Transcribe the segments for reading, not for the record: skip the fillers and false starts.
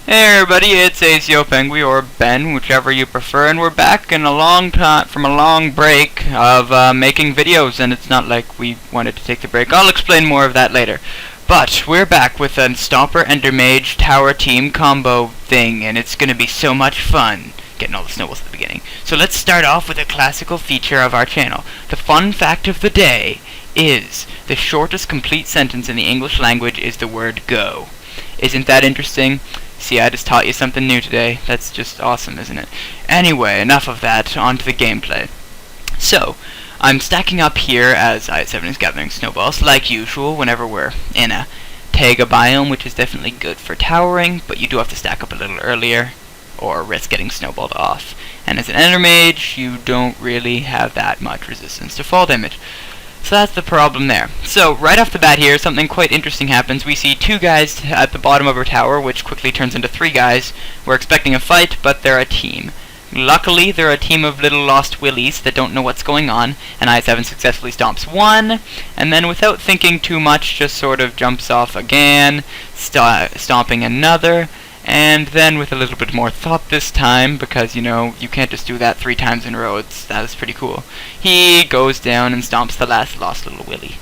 Hey everybody, it's Aceiopengui or Ben, whichever you prefer, and we're back in a long time from a long break of making videos, and it's not like we wanted to take the break. I'll explain more of that later. But we're back with a Stomper Endermage Tower Team combo thing, and it's gonna be so much fun getting all the snowballs at the beginning. So let's start off with a classical feature of our channel. The fun fact of the day is the shortest complete sentence in the English language is the word go. Isn't that interesting? See, I just taught you something new today. That's just awesome, isn't it? Anyway, enough of that. On to the gameplay. So, I'm stacking up here as I7 is gathering snowballs, like usual, whenever we're in a taiga biome, which is definitely good for towering, but you do have to stack up a little earlier, or risk getting snowballed off. And as an Endermage, you don't really have that much resistance to fall damage. So that's the problem there. So right off the bat here, something quite interesting happens. We see two guys at the bottom of our tower, which quickly turns into three guys. We're expecting a fight, but they're a team. Luckily, they're a team of little lost willies that don't know what's going on, and I7 successfully stomps one, and then without thinking too much, just sort of jumps off again, stomping another, and then with a little bit more thought this time, because, you know, you can't just do that 3 times in a row, that was pretty cool. He goes down and stomps the last lost little willy.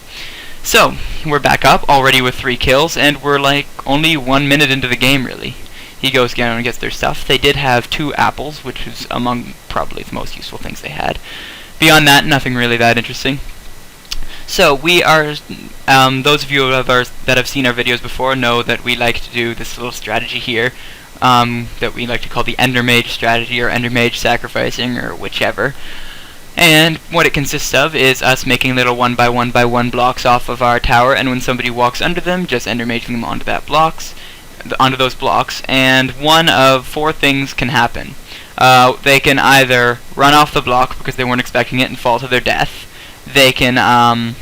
So, we're back up, already with 3 kills, and we're like only 1 minute into the game, really. He goes down and gets their stuff. They did have 2 apples, which is among probably the most useful things they had. Beyond that, nothing really that interesting. So we are, those of you that have seen our videos before know that we like to do this little strategy here, that we like to call the Endermage strategy, or Endermage sacrificing, or whichever. And what it consists of is us making little 1 by 1 by 1 blocks off of our tower, and when somebody walks under them, just Endermaging them onto those blocks, and one of 4 things can happen. They can either run off the block because they weren't expecting it and fall to their death. They can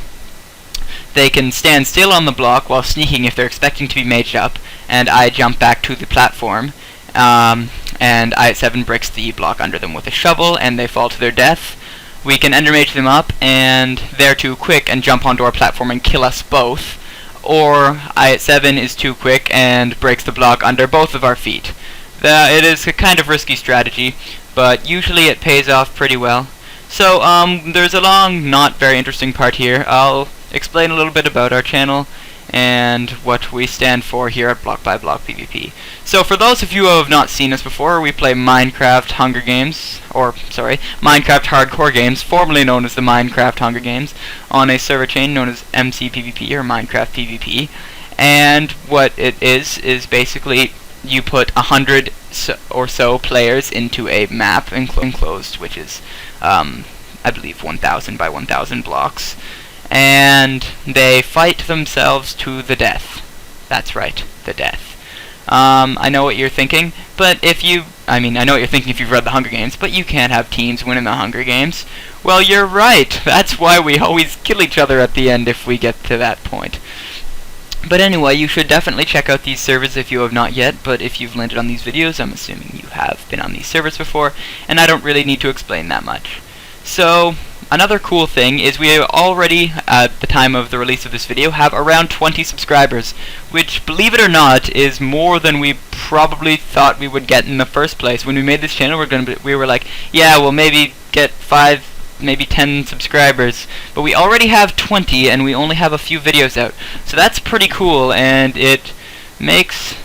stand still on the block while sneaking if they're expecting to be maged up, and I jump back to the platform, and I7 breaks the block under them with a shovel, and they fall to their death. We can endermage them up, and they're too quick and jump onto our platform and kill us both, or I7 is too quick and breaks the block under both of our feet. It is a kind of risky strategy, but usually it pays off pretty well. So, there's a long, not very interesting part here. I'll explain a little bit about our channel and what we stand for here at BlockbyBlockPVP. So, for those of you who have not seen us before, we play Minecraft Hunger Games, Minecraft Hardcore Games, formerly known as the Minecraft Hunger Games, on a server chain known as MCPVP, or Minecraft PVP. And what it is basically you put 100 or so players into a map enclosed, which is, I believe, 1,000 by 1,000 blocks, and they fight themselves to the death. That's right, the death. I know what you're thinking, but I know what you're thinking if you've read the Hunger Games, but you can't have teams win in the Hunger Games. Well, you're right. That's why we always kill each other at the end if we get to that point. But anyway, you should definitely check out these servers if you have not yet, but if you've landed on these videos, I'm assuming you have been on these servers before, and I don't really need to explain that much. So, another cool thing is we already, at the time of the release of this video, have around 20 subscribers, which, believe it or not, is more than we probably thought we would get in the first place. When we made this channel, we were like, yeah, we'll maybe get 5, maybe 10 subscribers, but we already have 20 and we only have a few videos out, so that's pretty cool, and it makes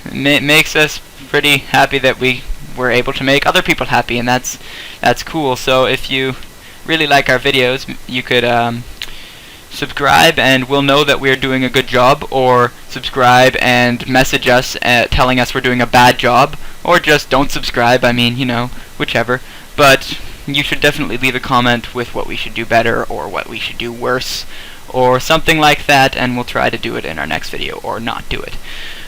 us pretty happy that we were able to make other people happy, and that's cool. So if you really like our videos, you could subscribe and we'll know that we're doing a good job, or subscribe and message us telling us we're doing a bad job, or just don't subscribe, I mean, you know, whichever. But you should definitely leave a comment with what we should do better, or what we should do worse, or something like that, and we'll try to do it in our next video, or not do it.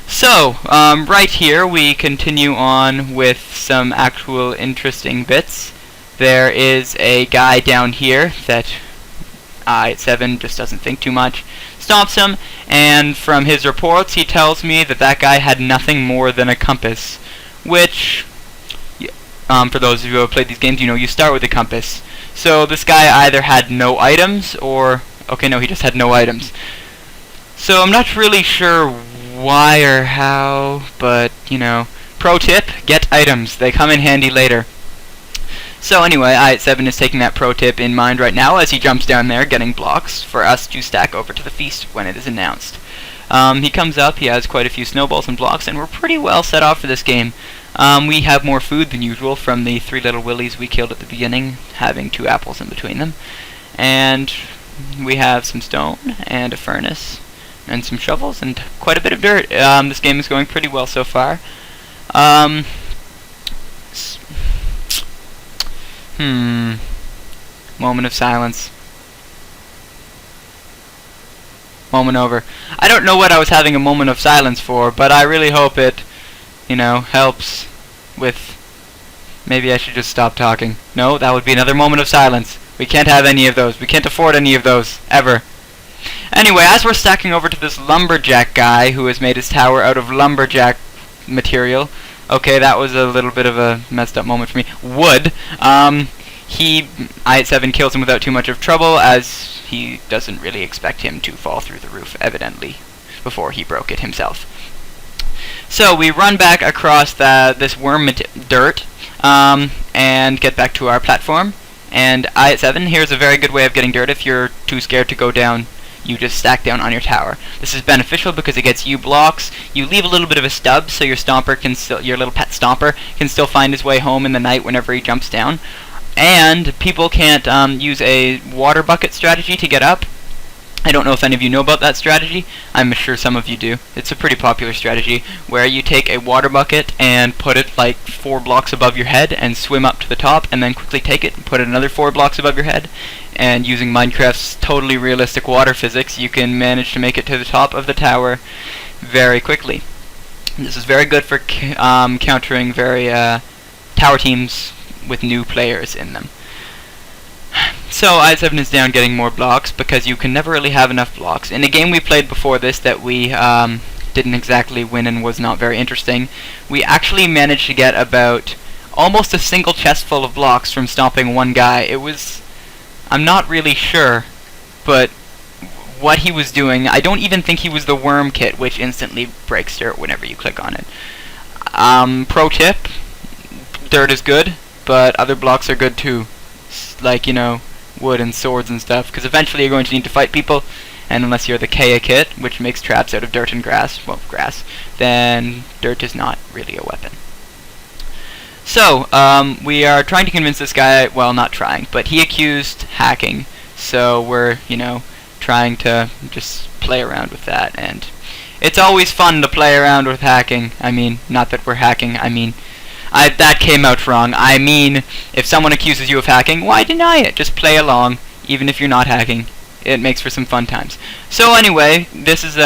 So, right here we continue on with some actual interesting bits. There is a guy down here that I7 just doesn't think too much, stomps him, and from his reports he tells me that guy had nothing more than a compass, which, for those of you who have played these games, you know you start with a compass. So this guy either had no items, or, okay, no, he just had no items. So I'm not really sure why or how, but, you know, Pro tip, get items. They come in handy later. So anyway, I7 is taking that pro tip in mind right now as he jumps down there getting blocks for us to stack over to the feast when it is announced. He comes up, he has quite a few snowballs and blocks, and we're pretty well set off for this game. We have more food than usual from the 3 little willies we killed at the beginning, having 2 apples in between them. And we have some stone and a furnace and some shovels and quite a bit of dirt. This game is going pretty well so far. Moment of silence. Moment over. I don't know what I was having a moment of silence for, but I really hope it, helps with... Maybe I should just stop talking. No, that would be another moment of silence. We can't have any of those. We can't afford any of those. Ever. Anyway, as we're stacking over to this lumberjack guy who has made his tower out of lumberjack material... Okay, that was a little bit of a messed up moment for me. Wood. I7 kills him without too much of trouble, as he doesn't really expect him to fall through the roof, evidently, before he broke it himself. So we run back across this worm dirt, and get back to our platform. And I7, here's a very good way of getting dirt if you're too scared to go down. You just stack down on your tower. This is beneficial because it gets you blocks. You leave a little bit of a stub so your your little pet Stomper can still find his way home in the night whenever he jumps down. And people can't use a water bucket strategy to get up. I don't know if any of you know about that strategy. I'm sure some of you do. It's a pretty popular strategy where you take a water bucket and put it like 4 blocks above your head and swim up to the top, and then quickly take it and put it another 4 blocks above your head. And using Minecraft's totally realistic water physics, you can manage to make it to the top of the tower very quickly. This is very good for countering tower teams with new players in them. So I7 is down getting more blocks because you can never really have enough blocks. In a game we played before this that we didn't exactly win and was not very interesting, we actually managed to get about almost a single chest full of blocks from stomping one guy. It was... I'm not really sure, but what he was doing, I don't even think he was the worm kit, which instantly breaks dirt whenever you click on it. Pro tip, dirt is good, but other blocks are good too. Like, wood and swords and stuff, because eventually you're going to need to fight people, and unless you're the Kea kit, which makes traps out of dirt and grass, then dirt is not really a weapon. So, we are trying to convince this guy, well, not trying, but he accused hacking, so we're, trying to just play around with that, and it's always fun to play around with hacking. I mean, not that we're hacking, that came out wrong. I mean, if someone accuses you of hacking, why deny it? Just play along, even if you're not hacking. It makes for some fun times. So anyway, this is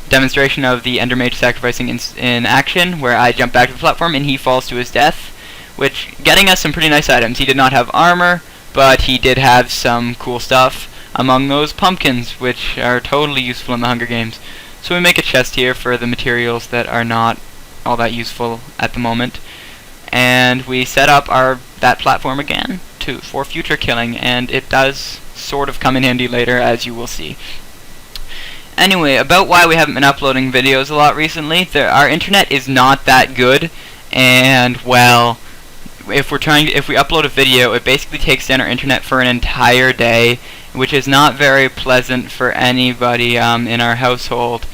demonstration of the Endermage sacrificing in action, where I jump back to the platform and he falls to his death, which getting us some pretty nice items. He did not have armor, but he did have some cool stuff, among those pumpkins, which are totally useful in the Hunger Games. So we make a chest here for the materials that are not all that useful at the moment, and we set up that platform again for future killing, and it does sort of come in handy later, as you will see. Anyway, about why we haven't been uploading videos a lot recently, our internet is not that good, and well, if we upload a video, it basically takes down our internet for an entire day, which is not very pleasant for anybody in our household.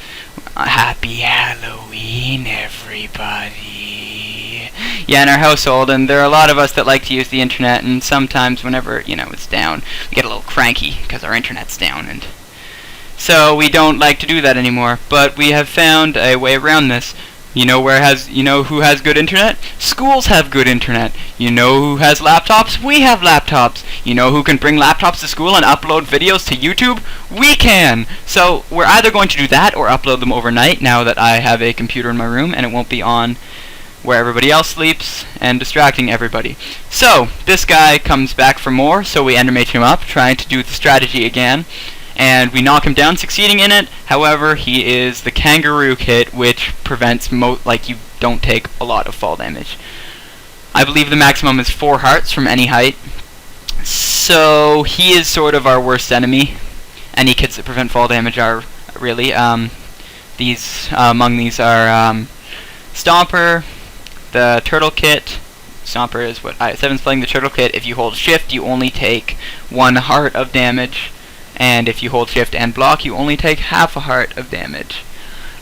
Happy Halloween, everybody. Yeah, in our household, and there are a lot of us that like to use the internet, and sometimes whenever, it's down, we get a little cranky because our internet's down, and so we don't like to do that anymore. But we have found a way around this. You know who has good internet? Schools have good internet. You know who has laptops? We have laptops. You know who can bring laptops to school and upload videos to YouTube? We can! So we're either going to do that or upload them overnight now that I have a computer in my room and it won't be on where everybody else sleeps and distracting everybody. So this guy comes back for more, so we endermage him up, trying to do the strategy again. And we knock him down, succeeding in it. However, he is the kangaroo kit, which prevents you don't take a lot of fall damage. I believe the maximum is 4 hearts from any height. So he is sort of our worst enemy. Any kits that prevent fall damage are really. Among these are Stomper, the turtle kit. Stomper is what I7's playing. The turtle kit, if you hold shift, you only take 1 heart of damage, and if you hold shift and block, you only take half a heart of damage.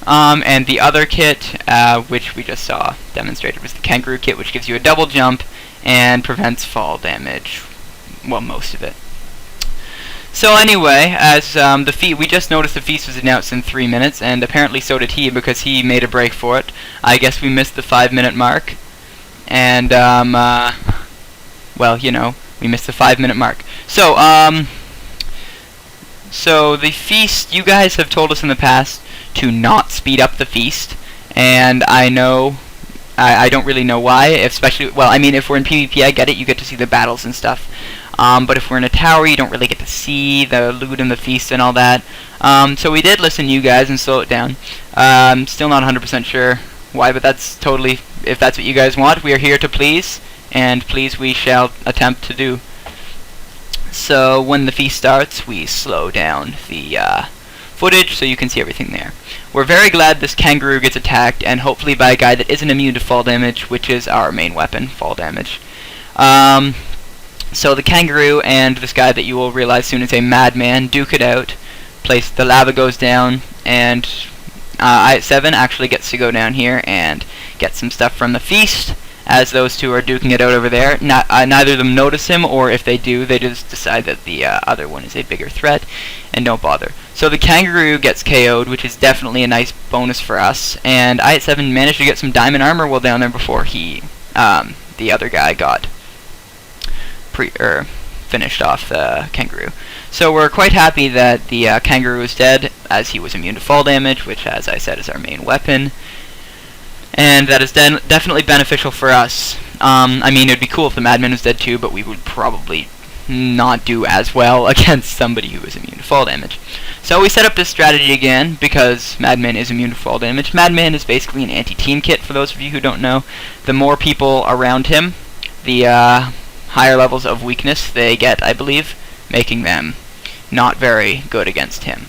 And the other kit, which we just saw demonstrated, was the kangaroo kit, which gives you a double jump and prevents fall damage. Well, most of it. So anyway, as we just noticed the feast was announced in 3 minutes, and apparently so did he, because he made a break for it. I guess we missed the 5-minute mark, and well, you know, we missed the 5-minute mark. So so the feast, you guys have told us in the past to not speed up the feast, and I know, I don't really know why, especially, well, I mean, if we're in PvP, I get it, you get to see the battles and stuff. But if we're in a tower, you don't really get to see the loot and the feast and all that. So we did listen to you guys and slow it down. Still not 100% sure why, but that's totally, if that's what you guys want, we are here to please, and please we shall attempt to do. So when the feast starts, we slow down the footage so you can see everything there. We're very glad this kangaroo gets attacked, and hopefully by a guy that isn't immune to fall damage, which is our main weapon, fall damage. So the kangaroo and this guy that you will realize soon is a madman duke it out. The lava goes down, and I7 actually gets to go down here and get some stuff from the feast, as those two are duking it out over there. Neither of them notice him, or if they do, they just decide that the other one is a bigger threat, and don't bother. So the kangaroo gets KO'd, which is definitely a nice bonus for us, and I7 managed to get some diamond armor while down there before the other guy got finished off the kangaroo. So we're quite happy that the kangaroo is dead, as he was immune to fall damage, which, as I said, is our main weapon. And that is definitely beneficial for us. I mean, it would be cool if the madman was dead too, but we would probably not do as well against somebody who is immune to fall damage. So we set up this strategy again, because madman is immune to fall damage. Madman is basically an anti-team kit, for those of you who don't know. The more people around him, the higher levels of weakness they get, I believe, making them not very good against him.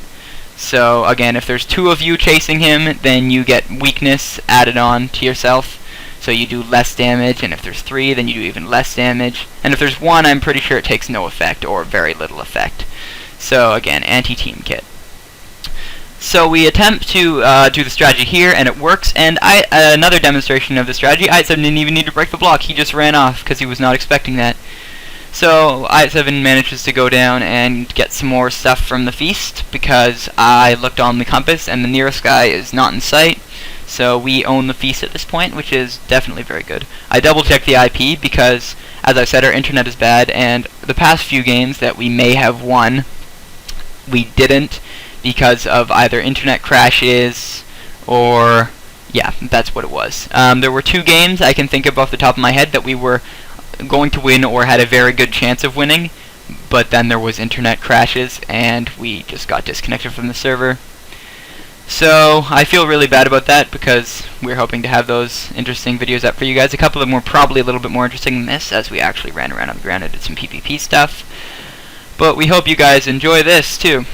So again, if there's 2 of you chasing him, then you get weakness added on to yourself, so you do less damage, and if there's 3, then you do even less damage, and if there's 1, I'm pretty sure it takes no effect, or very little effect. So again, anti-team kit. So we attempt to do the strategy here, and it works, and another demonstration of the strategy, I7 didn't even need to break the block, he just ran off, because he was not expecting that. So I7 manages to go down and get some more stuff from the feast, because I looked on the compass, and the nearest guy is not in sight, so we own the feast at this point, which is definitely very good. I double-checked the IP, because, as I said, our internet is bad, and the past few games that we may have won, we didn't, because of either internet crashes or, yeah, that's what it was. There were 2 games I can think of off the top of my head that we were going to win or had a very good chance of winning, but then there was internet crashes and we just got disconnected from the server. So I feel really bad about that, because we're hoping to have those interesting videos up for you guys. A couple of them were probably a little bit more interesting than this, as we actually ran around on the ground and did some PvP stuff. But we hope you guys enjoy this too.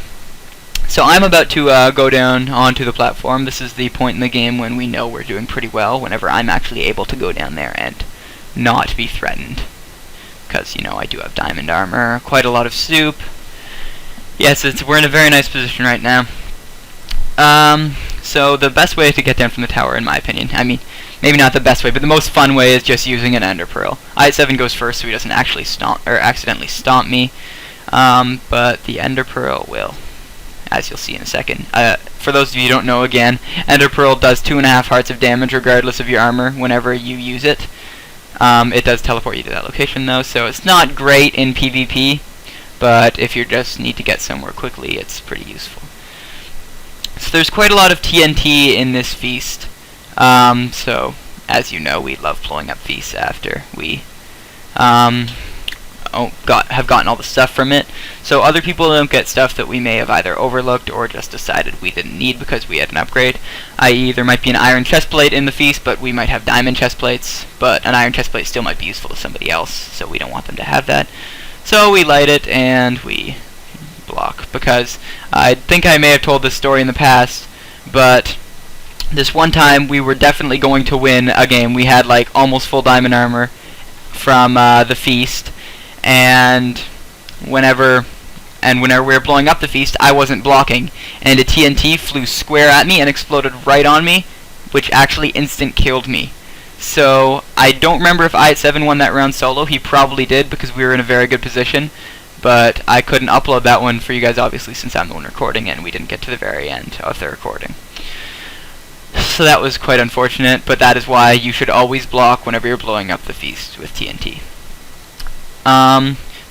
So I'm about to go down onto the platform. This is the point in the game when we know we're doing pretty well, whenever I'm actually able to go down there and not be threatened. Because, you know, I do have diamond armor, quite a lot of soup. Yes, we're in a very nice position right now. So the best way to get down from the tower, in my opinion, I mean, maybe not the best way, but the most fun way is just using an ender pearl. I7 goes first so he doesn't actually accidentally stomp me, but the ender pearl will, as you'll see in a second. For those of you who don't know, again, ender pearl does 2.5 hearts of damage regardless of your armor whenever you use it. It does teleport you to that location though, so it's not great in PvP, but if you just need to get somewhere quickly, it's pretty useful. So there's quite a lot of TNT in this feast, so as you know, we love blowing up feasts after we have gotten all the stuff from it. So other people don't get stuff that we may have either overlooked or just decided we didn't need because we had an upgrade. I.e., there might be an iron chestplate in the feast, but we might have diamond chestplates, but an iron chestplate still might be useful to somebody else, so we don't want them to have that. So we light it and we block, because I think I may have told this story in the past, but this one time we were definitely going to win a game. We had like almost full diamond armor from the feast, and whenever we were blowing up the feast, I wasn't blocking, and a TNT flew square at me and exploded right on me, which actually instant killed me. So I don't remember if I7 won that round solo. He probably did, because we were in a very good position, but I couldn't upload that one for you guys, obviously, since I'm the one recording, and we didn't get to the very end of the recording. So that was quite unfortunate, but that is why you should always block whenever you're blowing up the feast with TNT.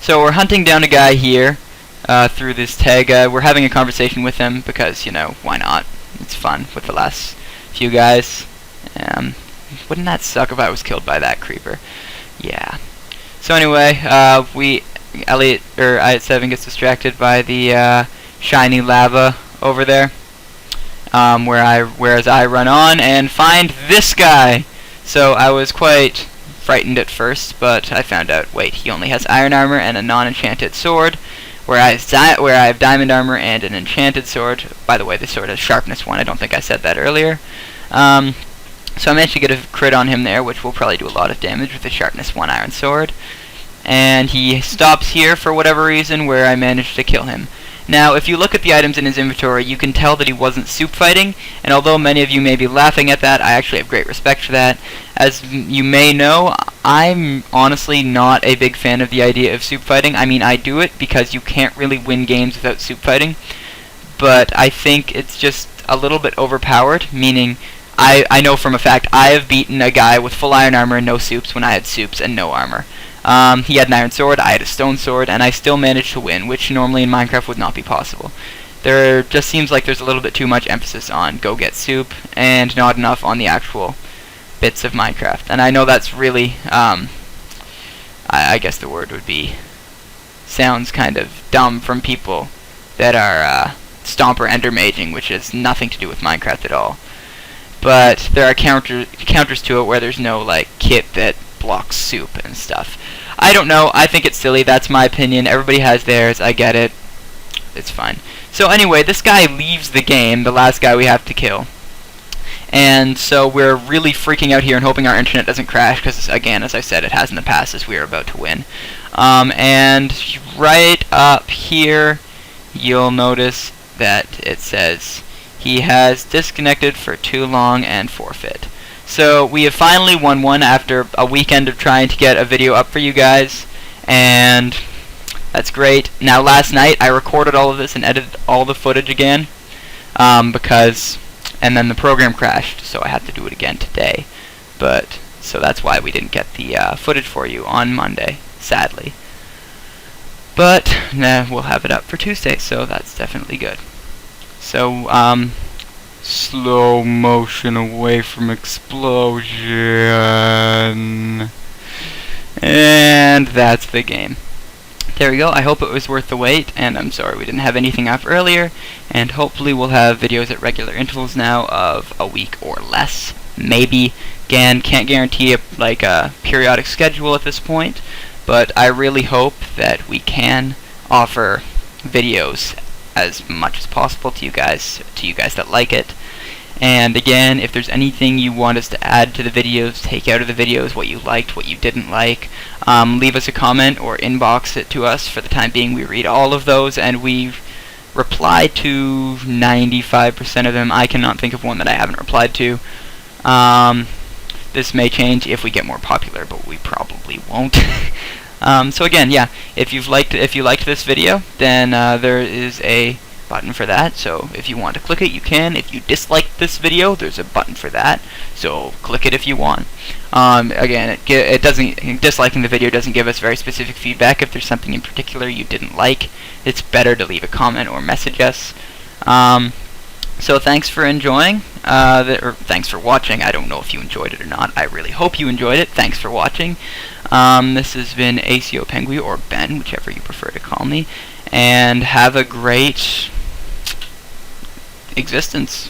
So we're hunting down a guy here through this tag. We're having a conversation with him because, you know, why not? It's fun with the last few guys. Wouldn't that suck if I was killed by that creeper? Yeah. So anyway, I7 gets distracted by the shiny lava over there. Whereas I run on and find this guy. So I was quite frightened at first, but I found out, wait, he only has iron armor and a non-enchanted sword, where I have diamond armor and an enchanted sword. By the way, this sword has sharpness 1. I don't think I said that earlier. So I managed to get a crit on him there, which will probably do a lot of damage with the sharpness 1 iron sword. And he stops here for whatever reason, where I managed to kill him. Now, if you look at the items in his inventory, you can tell that he wasn't soup fighting, and although many of you may be laughing at that, I actually have great respect for that. As you may know, I'm honestly not a big fan of the idea of soup fighting. I mean, I do it because you can't really win games without soup fighting, but I think it's just a little bit overpowered, meaning I know from a fact I have beaten a guy with full iron armor and no soups when I had soups and no armor. He had an iron sword, I had a stone sword, and I still managed to win, which normally in Minecraft would not be possible. There just seems like there's a little bit too much emphasis on go get soup, and not enough on the actual bits of Minecraft. And I know that's really, I guess the word would be, sounds kind of dumb from people that are Stomper Endermaging, which has nothing to do with Minecraft at all. But there are counters to it where there's no like kit that blocks soup and stuff. I don't know, I think it's silly, that's my opinion. Everybody has theirs, I get it. It's fine. So anyway, this guy leaves the game, the last guy we have to kill. And so we're really freaking out here and hoping our internet doesn't crash, because again, as I said, it has in the past as we are about to win. And right up here, you'll notice that it says he has disconnected for too long and forfeit. So we have finally won one after a weekend of trying to get a video up for you guys, and that's great. Now last night I recorded all of this and edited all the footage again, and then the program crashed, so I had to do it again today. So that's why we didn't get the footage for you on Monday, sadly. But we'll have it up for Tuesday, so that's definitely good. So slow motion away from explosion. And that's the game. There we go. I hope it was worth the wait, and I'm sorry we didn't have anything up earlier, and hopefully we'll have videos at regular intervals now of a week or less. Maybe. Again, can't guarantee a periodic schedule at this point, but I really hope that we can offer videos as much as possible to you guys that like it. And again, if there's anything you want us to add to the videos, take out of the videos, what you liked, what you didn't like, leave us a comment or inbox it to us. For the time being, we read all of those, and we reply to 95% of them. I cannot think of one that I haven't replied to. This may change if we get more popular, but we probably won't. So again, yeah, if you liked this video, then there is a button for that, so if you want to click it, you can. If you disliked this video, there's a button for that, so click it if you want. Again, disliking the video doesn't give us very specific feedback. If there's something in particular you didn't like, it's better to leave a comment or message us. So thanks for enjoying, or thanks for watching. I don't know if you enjoyed it or not. I really hope you enjoyed it. Thanks for watching. This has been Aceiopengui, or Ben, whichever you prefer to call me, and have a great existence.